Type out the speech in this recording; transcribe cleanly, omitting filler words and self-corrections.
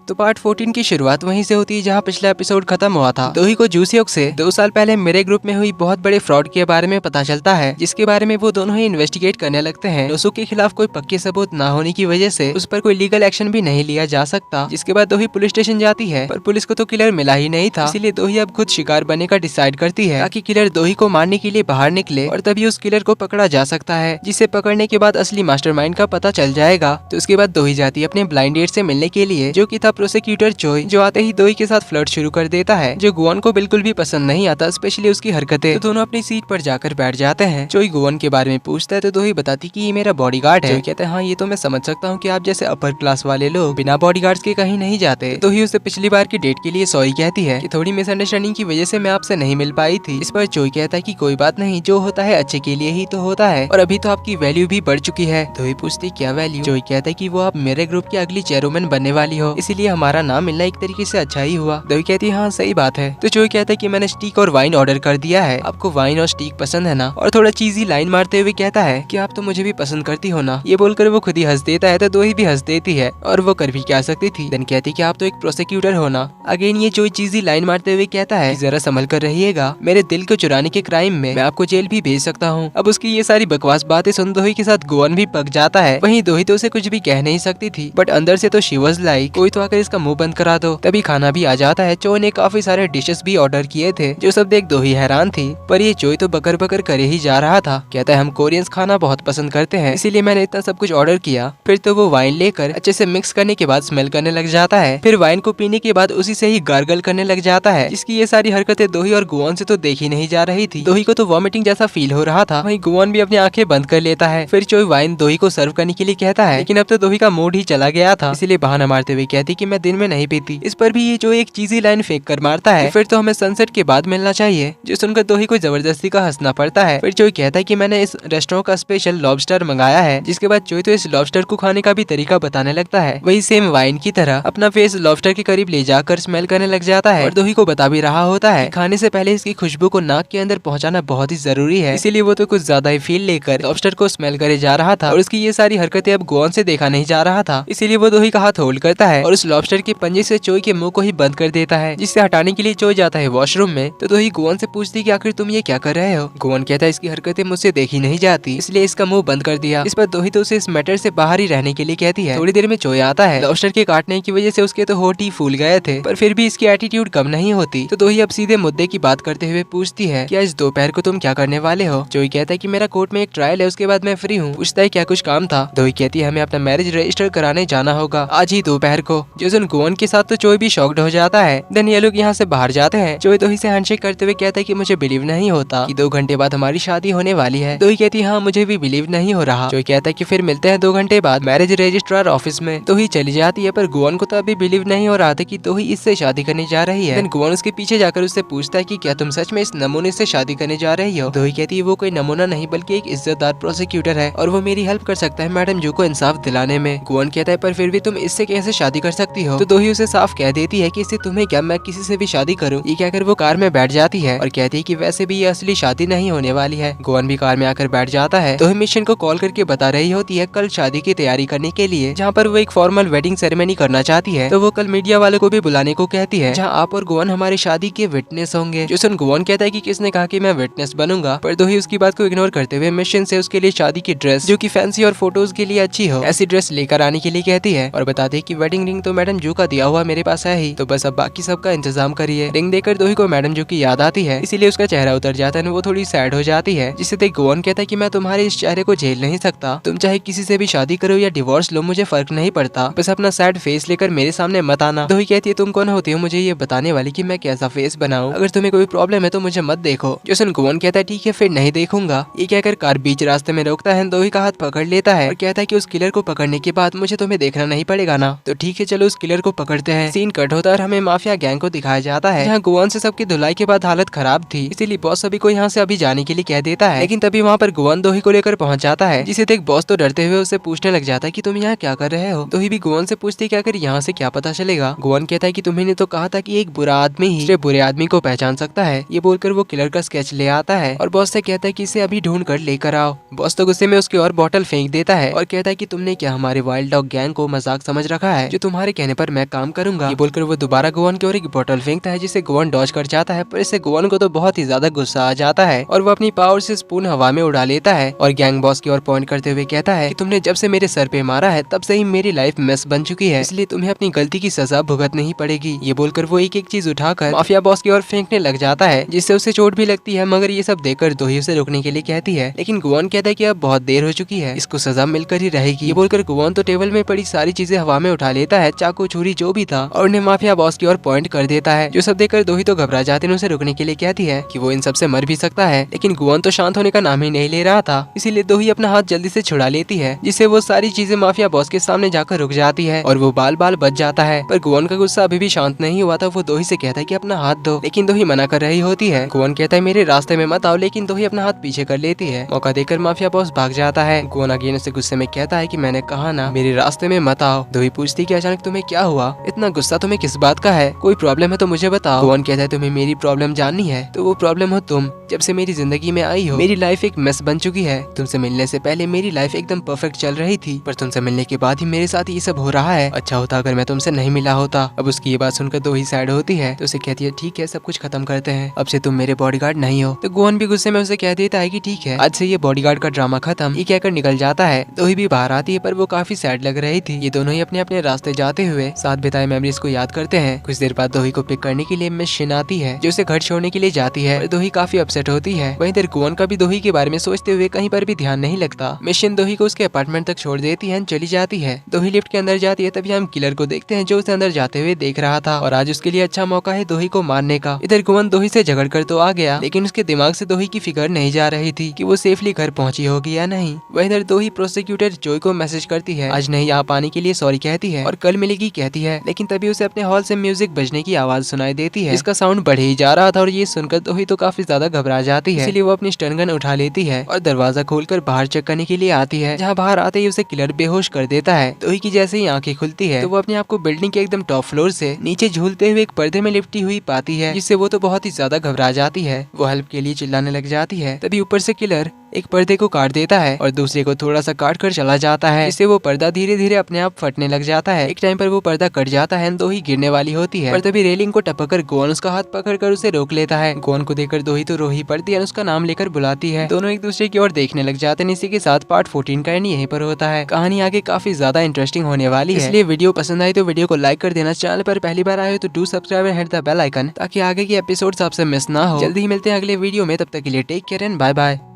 तो पार्ट 14 की शुरुआत वहीं से होती है जहां पिछला एपिसोड खत्म हुआ था। दोही को जूसियोक से 2 साल पहले मेरे ग्रुप में हुई बहुत बड़े फ्रॉड के बारे में पता चलता है, जिसके बारे में वो दोनों ही इन्वेस्टिगेट करने लगते हैं। नोसुक के खिलाफ कोई पक्के सबूत न होने की वजह से उस पर कोई लीगल एक्शन भी नहीं लिया जा सकता। जिसके बाद दोही पुलिस स्टेशन जाती है, पर पुलिस को तो किलर मिला ही नहीं था। इसीलिए दोही अब खुद शिकार बनने का डिसाइड करती है ताकि किलर दोही को मारने के लिए बाहर निकले और तभी उस किलर को पकड़ा जा सकता है, जिसे पकड़ने के बाद असली मास्टरमाइंड का पता चल जाएगा। तो उसके बाद दोही जाती है अपने ब्लाइंड डेट से मिलने के लिए, जो कि था प्रोसिक्यूटर चोई, जो आते ही दोही के साथ फ्लर्ट शुरू कर देता है, जो गुआन को बिल्कुल भी पसंद नहीं आता, स्पेशली उसकी हरकतें। तो दोनों अपनी सीट पर जाकर बैठ जाते हैं। चोई गुआन के बारे में पूछता है तो दोही बताती कि ये मेरा बॉडीगार्ड है। चोई कहता है हाँ ये तो मैं समझ सकता हूँ कि आप जैसे अपर क्लास वाले लोग बिना बॉडीगार्ड्स के कहीं नहीं जाते। दोही उसे पिछली बार की डेट के लिए सॉरी कहती है कि थोड़ी मिसअंडरस्टैंडिंग की वजह से मैं आपसे नहीं मिल पाई थी। इस पर चोई कहता है कि कोई बात नहीं, जो होता है अच्छे के लिए ही तो होता है, और अभी तो आपकी वैल्यू भी बढ़ चुकी है। दोही पूछती क्या वैल्यू? चोई कहता है कि वो आप मेरे ग्रुप की अगली चेयरवुमन बनने वाली हो, इसीलिए हमारा नाम मिलना एक तरीके से अच्छा ही हुआ। दोही कहती है हाँ सही बात है। तो चोई कहता है कि मैंने स्टीक और वाइन ऑर्डर कर दिया है, आपको वाइन और स्टीक पसंद है ना? और थोड़ा चीजी लाइन मारते हुए कहता है कि आप तो मुझे भी पसंद करती हो ना। ये बोलकर वो खुद ही हंस देता है, तो दोही भी हंस देती है, और वो कर भी क्या सकती थी। देन कहती कि आप तो एक प्रोसिक्यूटर हो ना। अगेन ये चोई चीजी लाइन मारते हुए कहता है जरा संभल कर रहिएगा, मेरे दिल को चुराने के क्राइम में मैं आपको जेल भी भेज सकता हूँ। अब उसकी ये सारी बकवास बातें सुन दोही के साथ गुआन भी पक जाता है। वहीं दोही तो उसे कुछ भी कह नहीं सकती थी, बट अंदर से तो शी वाज लाइक कोई तो आकर इसका मुंह बंद करा दो। तभी खाना भी आ जाता है। चोई ने काफी सारे डिशेस भी ऑर्डर किए थे, जो सब देख दोही हैरान थी, पर ये चोई तो बकर बकर करे ही जा रहा था। कहता है हम कोरियंस खाना बहुत पसंद करते हैं, इसीलिए मैंने इतना सब कुछ ऑर्डर किया। फिर तो वो वाइन लेकर अच्छे से मिक्स करने के बाद स्मेल करने लग जाता है। फिर वाइन को पीने के बाद उसी से ही गार्गल करने लग जाता है, जिसकी ये सारी हरकतें दोही और गुआन से तो देखी नहीं जा रही थी। दोही को तो वॉमिटिंग जैसा फील हो रहा था, वहीं गुआन भी अपनी आंखें बंद कर लेता है। फिर चोई वाइन दोही को सर्व करने के लिए कहता है, लेकिन अब तो दोही का मूड ही चला गया था, इसीलिए बहाना मारते हुए कहती कि मैं दिन में नहीं पीती। इस पर भी ये जो एक चीजी लाइन फेंक कर मारता है, फिर तो हमें सनसेट के बाद मिलना चाहिए, जो सुनकर दोही को जबरदस्ती का हंसना पड़ता है। फिर चोई कहता है कि मैंने इस रेस्टोरेंट का स्पेशल लॉबस्टर मंगाया है, जिसके बाद चोई तो इस लॉबस्टर को खाने का भी तरीका बताने लगता है। वही सेम वाइन की तरह अपना फेस लॉबस्टर के करीब ले जाकर स्मेल करने लग जाता है, और दोही को बता भी रहा होता है खाने से पहले इसकी खुशबू को नाक के अंदर पहुंचाना बहुत ही जरूरी है। इसीलिए वो तो कुछ ज्यादा ही फील लेकर लॉबस्टर को स्मेल करे जा रहा था, और उसकी ये सारी हरकतें अब गुआन से देखा नहीं जा रहा था। इसीलिए वो दोही का हाथ होल्ड करता है और उस लॉबस्टर के पंजे से चोई के मुंह को ही बंद कर देता है, जिससे हटाने के लिए चोई जाता है वॉशरूम में। तो दोही गुआन से पूछती कि आखिर तुम ये क्या कर रहे हो? गुआन कहता है इसकी हरकतें मुझसे देखी नहीं जाती, इसलिए इसका मुंह बंद कर दिया। इस पर दोही तो उसे इस मैटर से बाहर ही रहने के लिए कहती है। थोड़ी देर में चोई आता है। लॉबस्टर के काटने की वजह से उसके तो होठ ही फूल गए थे, पर फिर भी इसकी एटीट्यूड कम नहीं होती। तो दोही अब सीधे मुद्दे की बात करते हुए पूछती है कि आज दोपहर को तुम क्या करने वाले हो? चोई कहता है कि मेरा कोर्ट में एक ट्रायल है, उसके बाद मैं फ्री हूँ। पूछता है क्या कुछ काम था? दोही कहती है हमें अपना मैरिज रजिस्टर कराने जाना होगा आज ही दोपहर को। जो सुन गुआन के साथ तो चोई भी शॉक्ड हो जाता है। देन ये लोग यहाँ से बाहर जाते हैं। चोई दोही से हैंडशेक करते हुए कहता है कि मुझे बिलीव नहीं होता कि 2 घंटे बाद हमारी शादी होने वाली है। दोही कहती है हाँ मुझे भी बिलीव नहीं हो रहा। चोई कहता है कि फिर मिलते हैं 2 घंटे बाद मैरिज रजिस्ट्रार ऑफिस में। दोही चली जाती है, पर गुआन को तो अभी बिलीव नहीं हो रहा था कि दोही इससे शादी करने जा रही है। देन गुआन उसके पीछे जाकर उससे पूछता है कि क्या तुम सच में इस नमूने से शादी करने जा रही हो? दोही कहती है वो कोई नमूना नहीं बल्कि एक इज्जतदार प्रोसिक्यूटर है, और वो मेरी हेल्प कर सकता है मैडम जू को इंसाफ दिलाने में। गुआन कहता है पर फिर भी तुम इससे कैसे शादी कर सकती हो? तो दोही उसे साफ कह देती है कि इससे तुम्हें क्या, मैं किसी से भी शादी करूं? ये कहकर वो कार में बैठ जाती है और कहती है कि वैसे भी ये असली शादी नहीं होने वाली है। गुआन भी कार में आकर बैठ जाता है। दोही मिशन को कॉल करके बता रही होती है कल शादी की तैयारी करने के लिए, जहाँ पर वो एक फॉर्मल वेडिंग सेरेमनी करना चाहती है। तो वो कल मीडिया वालों को भी बुलाने को कहती है, जहाँ आप और गुआन हमारी शादी के विटनेस होंगे। जो सुन गुआन कहता है कि किसने कहा कि मैं विटनेस बनूंगा, पर दोही उसकी बात को इग्नोर करते हुए मिशन से उसके लिए शादी की ड्रेस जो कि फैंसी और फोटोज के लिए अच्छी हो ऐसी ड्रेस लेकर आने के लिए कहती है, और बताती है कि वेडिंग रिंग तो मैडम जू का दिया हुआ मेरे पास है ही, तो बस अब बाकी सबका इंतजाम करिए। रिंग देकर दोही को मैडम जू की याद आती है, इसीलिए उसका चेहरा उतर जाता है, वो थोड़ी सैड हो जाती है, जिससे देख गुआन कहता है कि मैं तुम्हारे इस चेहरे को झेल नहीं सकता, तुम चाहे किसी से भी शादी करो या डिवोर्स लो मुझे फर्क नहीं पड़ता, बस अपना सैड फेस लेकर मेरे सामने मत आना। दोही कहती है तुम कौन होती हो मुझे ये बताने वाली कि मैं कैसा फेस बनाऊं? अगर तुम्हें कोई प्रॉब्लम है तो मुझे मत देखो। जो सुन गुआन कहता है ठीक है फिर नहीं देखूंगा। ये कहकर कार बीच रास्ते में रोकता है, दोही का हाथ पकड़ लेता है और कहता है कि उस किलर को पकड़ने के बाद मुझे तुम्हें देखना नहीं पड़ेगा ना? तो ठीक है चलो उस किलर को पकड़ते हैं। सीन कट होता है और हमें माफिया गैंग को दिखाया जाता है, जहाँ गुआन से सबकी धुलाई के बाद हालत खराब थी, इसीलिए बॉस सभी को यहाँ से अभी जाने के लिए कह देता है। लेकिन तभी वहाँ पर गुआन दोही को लेकर पहुंच जाता है, जिसे देख बॉस तो डरते हुए उससे पूछने लग जाता है कि तुम यहाँ क्या कर रहे हो? दोही भी गुआन से पूछती क्या कर यहाँ से क्या पता चलेगा? गुआन कहता है कि तुम्हें तो कहा था कि एक बुरा आदमी ही दूसरे बुरे आदमी को पहचान सकता है। ये बोलकर वो किलर का स्केच ले आता है और बॉस से कहता है कि इसे अभी ढूंढ कर लेकर आओ। बॉस तो गुस्से में उसकी और बॉटल फेंक देता है और कहता है कि तुमने क्या हमारे वाइल्ड डॉग गैंग को मजाक समझ रखा है? जो तुम्हारे कहने पर मैं काम करूंगा। ये बोलकर वो दोबारा गोवन की ओर एक बोतल फेंकता है जिसे गोवन डॉज कर जाता है, पर इससे गोवन को तो बहुत ही ज्यादा गुस्सा आ जाता है और वो अपनी पावर से स्पून हवा में उड़ा लेता है और गैंग बॉस की ओर पॉइंट करते हुए कहता है कि तुमने जब से मेरे सर पे मारा है तब से ही मेरी लाइफ मेस बन चुकी है, इसलिए तुम्हें अपनी गलती की सजा भुगतनी ही पड़ेगी। ये बोलकर वो एक एक चीज उठाकर माफिया बॉस की ओर फेंकने लग जाता है, जिससे उसे चोट भी लगती है, मगर ये सब देखकर दोही उसे रोकने के लिए कहती है, लेकिन गोवन कहता है कि अब बहुत देर हो चुकी है, इसको सजा मिलकर ही रहेगी। ये बोलकर गोवन तो टेबल में पड़ी सारी चीजें हवा में उठा लेता है, चाकू छुरी जो भी था, और उन्हें माफिया बॉस की ओर पॉइंट कर देता है। जो सब देखकर दोही तो घबरा जाते हैं, उसे रोकने के लिए कहती है कि वो इन सब से मर भी सकता है, लेकिन गोवन तो शांत होने का नाम ही नहीं ले रहा था, इसीलिए दोही अपना हाथ जल्दी से छुड़ा लेती है, जिससे वो सारी चीजें माफिया बॉस के सामने जाकर रुक जाती है और वो बाल बाल बच जाता है। पर गोवन का गुस्सा अभी भी शांत नहीं हुआ था। वो दोही से कहता है कि अपना हाथ दो, लेकिन दोही मना कर रही होती है। गोवन कहता है मेरे रास्ते में मत आओ, लेकिन दोही अपना हाथ पीछे कर लेती है। मौका देकर माफिया बॉस भाग जाता है। गोवन अगेन उसे गुस्से में कहता है कि मैंने कहा ना मेरे रास्ते में मत आओ। दोही पूछती कि अचानक तुम्हें क्या हुआ, इतना गुस्सा तुम्हें किस बात का है, कोई प्रॉब्लम है तो मुझे बताओ। गोवन कहता है तुम्हें मेरी प्रॉब्लम जाननी है, तो वो प्रॉब्लम हो तुम। जब से मेरी जिंदगी में आई हो मेरी लाइफ एक मेस बन चुकी है। तुमसे मिलने से पहले मेरी लाइफ एकदम परफेक्ट चल रही थी, पर तुमसे मिलने के बाद ही मेरे साथ ये सब हो रहा है। अच्छा होता अगर मैं तुमसे नहीं मिला होता। अब उसकी ये बात सुनकर दोही साइड होती है तो उसे कहती है ठीक है सब कुछ खत्म करते हैं, अब से तुम मेरे बॉडीगार्ड नहीं हो। तो गोवन भी गुस्से में उसे कह देता है कि ठीक है आज से ये बॉडीगार्ड का ड्रामा खत्म। ये कहकर निकल जाता है। दोही भी बाहर आती है पर वो काफी सैड लग रही थी। ये दोनों ही अपने अपने रास्ते जाते हुए साथ बिताए मेमोरीज को याद करते हैं। कुछ देर बाद दोही को पिक करने के लिए मिस शिन आती है जो उसे घर छोड़ने के लिए जाती है। दोही काफी अपसेट होती है। वहीं देर गोवन का भी दोही के बारे में सोचते हुए कहीं पर भी ध्यान नहीं लगता। मिस शिन दोही को उसके अपार्टमेंट तक छोड़ देती है, चली जाती है। दोही लिफ्ट के अंदर जाती है, तभी हम किलर को देखते हैं जो उसे अंदर जाते हुए देख रहा था और आज उसके लिए अच्छा मौका है दोही को मारने का। इधर गोवन दोही से झगड़ कर तो आ गया, लेकिन उसके दिमाग से दोही की फिक्र नहीं जा रही थी कि वो सेफली घर पहुंची होगी या नहीं। वहीं इधर दोही प्रोसिक्यूटर जॉय को मैसेज करती है, आज नहीं आ पाने के लिए सॉरी कहती है और कल मिलेगी कहती है, लेकिन तभी उसे अपने हॉल से म्यूजिक बजने की आवाज सुनाई देती है। इसका साउंड बढ़ ही जा रहा था और ये सुनकर दोही तो काफी ज्यादा घबरा जाती है, इसलिए वो अपनी स्टन गन उठा लेती है और दरवाजा खोलकर बाहर चेक करने के लिए आती है, जहाँ बाहर आते ही उसे किलर बेहोश कर देता है। दोही की जैसे ही आंखें खुलती है तो वो अपने आप को बिल्डिंग के एकदम टॉप फ्लोर से नीचे झूलते हुए एक पर्दे में लिपटी हुई पाती है, जिससे वो तो बहुत ही ज्यादा घबरा जाती है। वो हेल्प के लिए चिल्लाने लग जाती है, तभी ऊपर से किलर एक पर्दे को काट देता है और दूसरे को थोड़ा सा काट कर चला जाता है, जिससे वो पर्दा धीरे धीरे अपने आप फटने लग जाता है। एक टाइम पर वो पर्दा कट जाता है, दोही गिरने वाली होती है, पर तभी रेलिंग को टपक कर गोवन उसका हाथ पकड़कर उसे रोक लेता है। गोवन को देखकर दोही तो रो ही पड़ती है, उसका नाम लेकर बुलाती है। दोनों एक दूसरे की ओर देखने लग जाते हैं। इसी के साथ पार्ट 14 का एंड यहीं पर होता है। कहानी आगे काफी ज्यादा इंटरेस्टिंग होने वाली है, इसलिए वीडियो पसंद आई तो वीडियो को लाइक कर देना। चैनल पर पहली बार आए हो तो do subscribe and hit the bell icon, ताकि आगे की एपिसोड्स आपसे मिस ना हो। जल्दी ही मिलते हैं अगले वीडियो में, तब तक के लिए take care and bye bye.